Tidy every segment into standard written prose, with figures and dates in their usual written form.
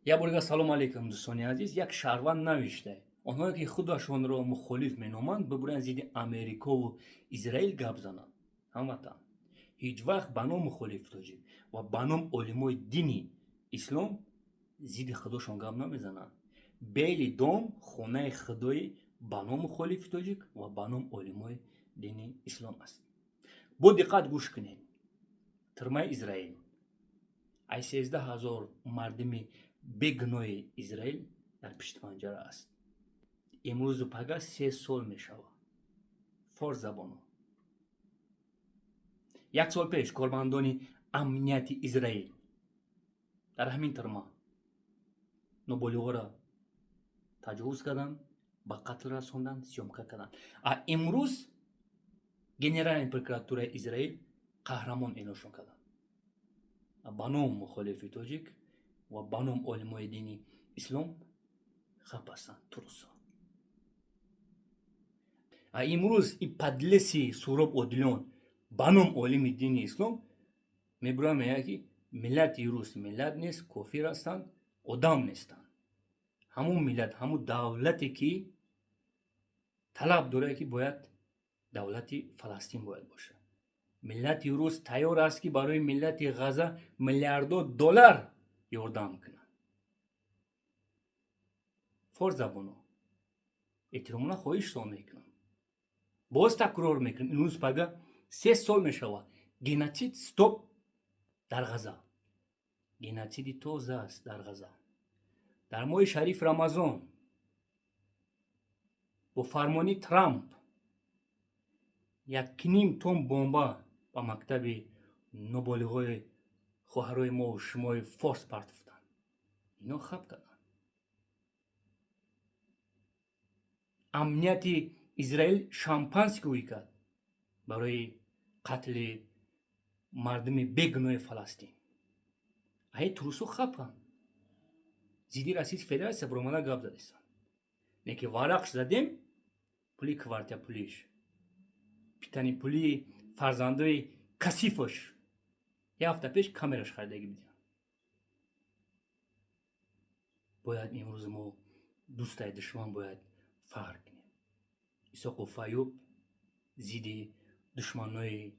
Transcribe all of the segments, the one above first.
Я бурга салом алейкум дӯстони азиз. Як шаҳрванд навишта онҳое ки худашонро мухолиф меноманд бибуранд зидди Америкаву Израил гап зананд. Ҳамватан ҳеҷ вақт ба ном мухолиф тоҷик ва ба ном олимои дини ислом зидди худошон гап намезананд. Бели дом хонаи худои ба ном мухолифи тоҷик ва ба ном олимои дини ислом аст. Бо диққат гӯш кунед. Тирмаи Израил ай 13000 мардими бегуноҳи Израил дар пишти панҷара аст. Имрӯзу пага 3 сол мешавад. Форс забоно. Як сол пеш кормандони амнияти Израил дар ҳамин тирма ноболиғора таҷовуз карданд, ба қатл расонданд, сёмка карданд. Имрӯз генеральни прокуратураи Израил қаҳрамон эълоншон карданд. Ба ном мухолифи тоҷик ва ба ном олимои дини ислом хап ҳастанд, турусон. Имрӯз ин падлиси Суроб Одилон ба ном олими дини ислом мебурад мегӯяд ки миллати рус миллат нест, кофир ҳастанд, одам нестанд. Ҳамун миллат, ҳамун давлате ки талаб дорад ки бояд давлати Фаластин бояд бошад. Миллати рус тайёр аст ки барои миллати Ғаза миллиардҳо доллар ёрдам кунад. Форс забоно. эҳтиромона хоҳиштон мекунам. Боз такрор мекунам. Имрӯз пага 3 сол мешавад. Геноцид стоп дар Ғаза. Геноциди тоза аст дар Ғаза. Дар моҳи шариф Рамазон бо фармони Трамп 1.5 тонн бомба ба мактаби ноболиғои хоҳарои мову шумои Форс партофтанд. Ино хаб карданд. Амнияти Израил шампанское кард барои қатли мардуми бегуноҳи Фаластин. Ай турусо хапанд. Зидди Российской Федерация буромада гап задестанд. Неки варақш задем, пули квартия пулиш. Питани пули фарзандои касифош. Як ҳафта пеш камераш харидаги бидиҳанд. Бояд имрӯз мо дӯстаи душман бояд фарқ кунем. Исоқу Файюб зидди душманои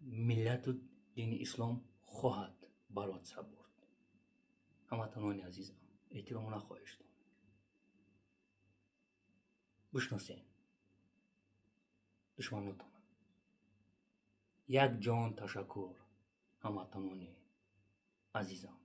миллату дини ислом хоҳад бароса бурд. ҳамватанони азизам, эҳтиромона хоҳиштон. бишносен душманотон. Як ҷон ташаккур ҳамватанони азизам.